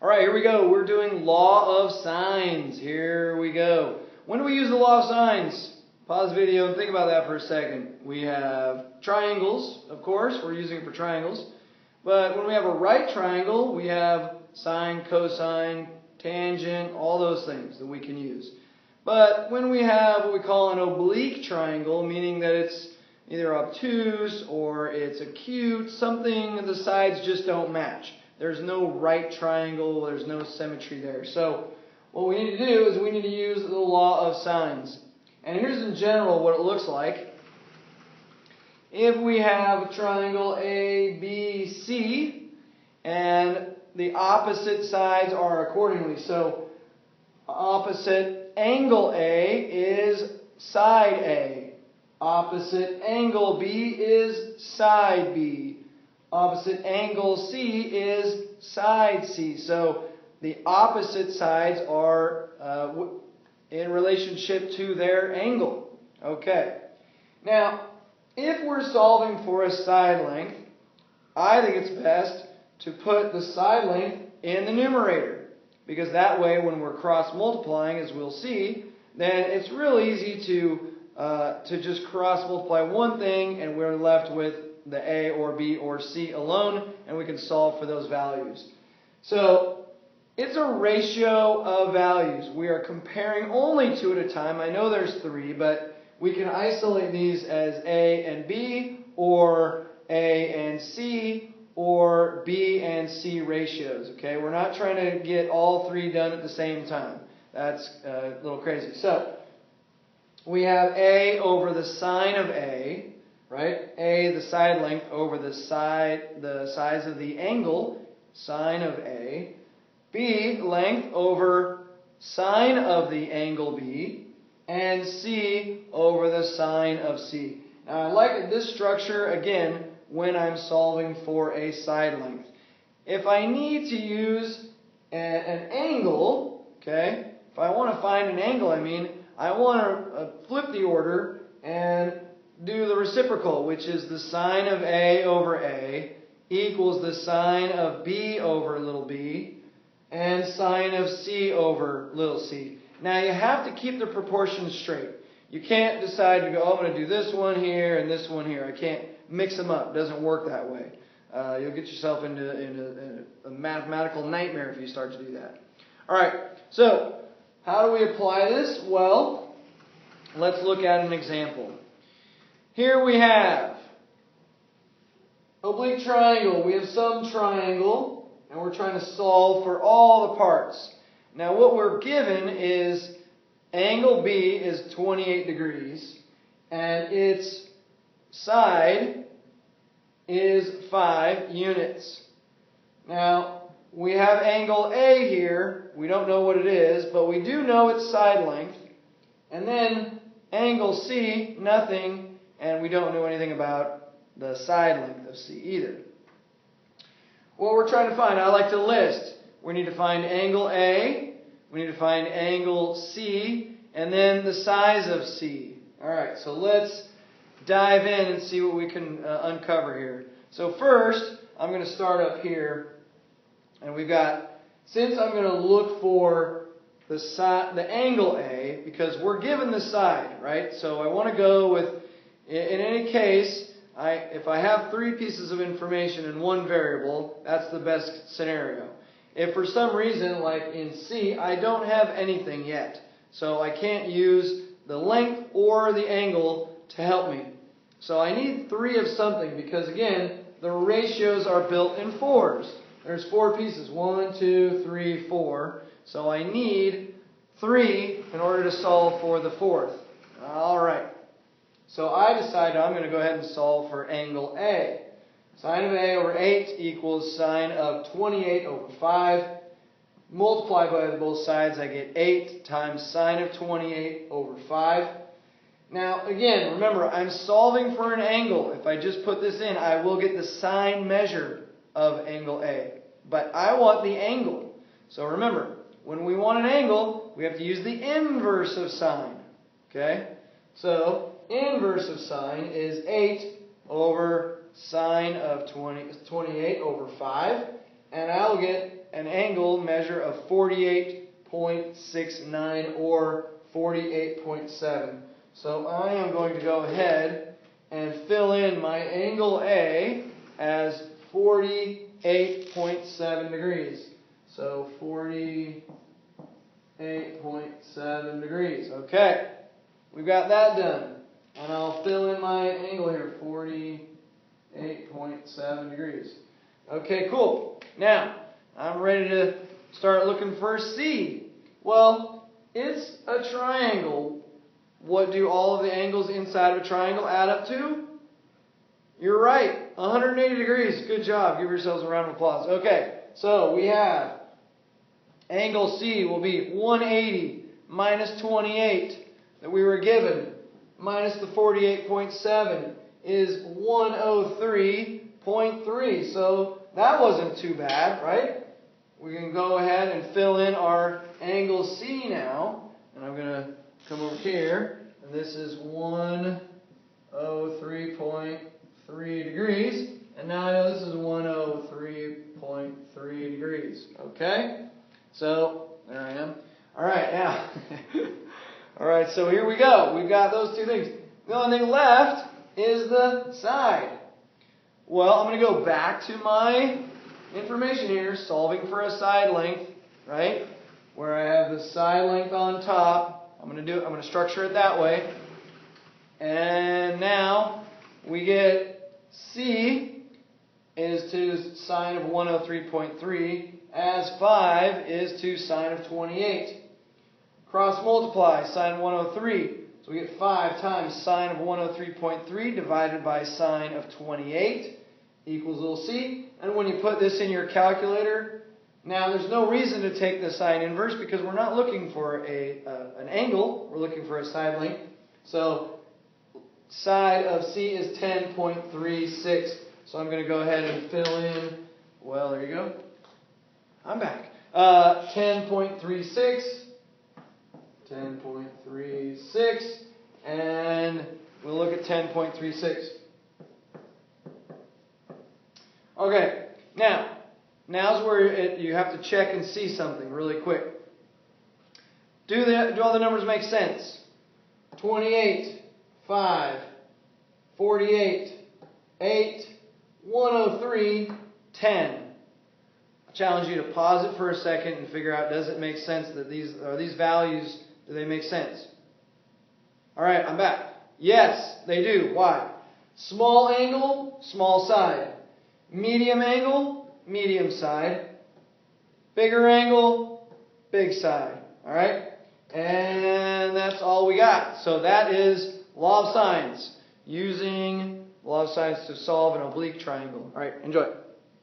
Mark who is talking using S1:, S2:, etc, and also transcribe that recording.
S1: All right, here we go. We're doing law of sines. Here we go. When do we use the law of sines? Pause the video and think about that for a second. We have triangles, of course. We're using it for triangles. But when we have a right triangle, we have sine, cosine, tangent, all those things that we can use. But when we have what we call an oblique triangle, meaning that it's either obtuse or it's acute, something, the sides just don't match. There's no right triangle, there's no symmetry there. So what we need to do is we need to use the law of sines. And here's in general what it looks like. If we have a triangle ABC and the opposite sides are accordingly. So opposite angle A is side A. Opposite angle B is side B. Opposite angle C is side C. So the opposite sides are in relationship to their angle. Okay. Now, if we're solving for a side length, I think it's best to put the side length in the numerator. Because that way, when we're cross multiplying, as we'll see, then it's real easy to just cross multiply one thing and we're left with the A or B or C alone, and we can solve for those values. So it's a ratio of values. We are comparing only two at a time. I know there's three, but we can isolate these as A and B, or A and C, or B and C ratios. Okay, we're not trying to get all three done at the same time. That's a little crazy. So we have A over the sine of A, right? A, the side length, over the size of the angle, sine of A. B, length over sine of the angle B. And C over the sine of C. Now I like this structure, again, when I'm solving for a side length. If I need to use an angle, okay, if I want to find an angle, I want to flip the order and do the reciprocal, which is the sine of A over A equals the sine of B over little b, and sine of C over little c. Now you have to keep the proportions straight. You can't decide to go, oh, I'm going to do this one here and this one here. I can't mix them up. It doesn't work that way. You'll get yourself into a mathematical nightmare if you start to do that. All right, so how do we apply this? Well, let's look at an example. Here we have oblique triangle. We have some triangle, and we're trying to solve for all the parts. Now what we're given is angle B is 28 degrees, and its side is 5 units. Now we have angle A here. We don't know what it is, but we do know its side length. And then angle C, nothing. And we don't know anything about the side length of C either. What we're trying to find, I like to list. We need to find angle A, we need to find angle C, and then the size of C. Alright, so let's dive in and see what we can uncover here. So first, I'm going to start up here, and we've got, since I'm going to look for the angle A, because we're given the side, right? So I want to go with, in any case, if I have three pieces of information in one variable, that's the best scenario. If for some reason, like in C, I don't have anything yet, so I can't use the length or the angle to help me. So I need three of something because, again, the ratios are built in fours. There's four pieces, 1, 2, 3, 4. So I need 3 in order to solve for the fourth. All right. So I decided I'm going to go ahead and solve for angle A. Sine of A over 8 equals sine of 28 over 5. Multiply by both sides, I get 8 times sine of 28 over 5. Now, again, remember, I'm solving for an angle. If I just put this in, I will get the sine measure of angle A. But I want the angle. So remember, when we want an angle, we have to use the inverse of sine. Okay? So, inverse of sine is 8 over sine of 28 over 5. And I'll get an angle measure of 48.69 or 48.7. So I am going to go ahead and fill in my angle A as 48.7 degrees. So 48.7 degrees. Okay, we've got that done. And I'll fill in my angle here, 48.7 degrees. Okay, cool. Now, I'm ready to start looking for C. Well, it's a triangle. What do all of the angles inside of a triangle add up to? You're right, 180 degrees. Good job. Give yourselves a round of applause. Okay, so we have angle C will be 180 minus 28 that we were given, minus the 48.7 is 103.3. So that wasn't too bad, right? We can go ahead and fill in our angle C now. And I'm going to come over here. And this is 103.3 degrees. And now I know this is 103.3 degrees. Okay? So, there I am. All right, now. All right, so here we go. We've got those two things. The only thing left is the side. Well, I'm going to go back to my information here, solving for a side length, right? Where I have the side length on top. I'm going to structure it that way. And now we get C is to sine of 103.3 as 5 is to sine of 28. Cross multiply sine 103. So we get 5 times sine of 103.3 divided by sine of 28 equals little c. And when you put this in your calculator, now there's no reason to take the sine inverse because we're not looking for an angle. We're looking for a side length. So side of C is 10.36. So I'm going to go ahead and fill in, well, there you go. I'm back. 10.36. 10.36. And we'll look at 10.36. Okay, now's where you have to check and see something really quick. Do all the numbers make sense? 28, 5, 48, 8, 103, 10. I challenge you to pause it for a second and figure out, does it make sense that these values, do they make sense? All right, I'm back. Yes, they do. Why? Small angle, small side. Medium angle, medium side. Bigger angle, big side. All right? And that's all we got. So that is law of sines. Using law of sines to solve an oblique triangle. All right, enjoy.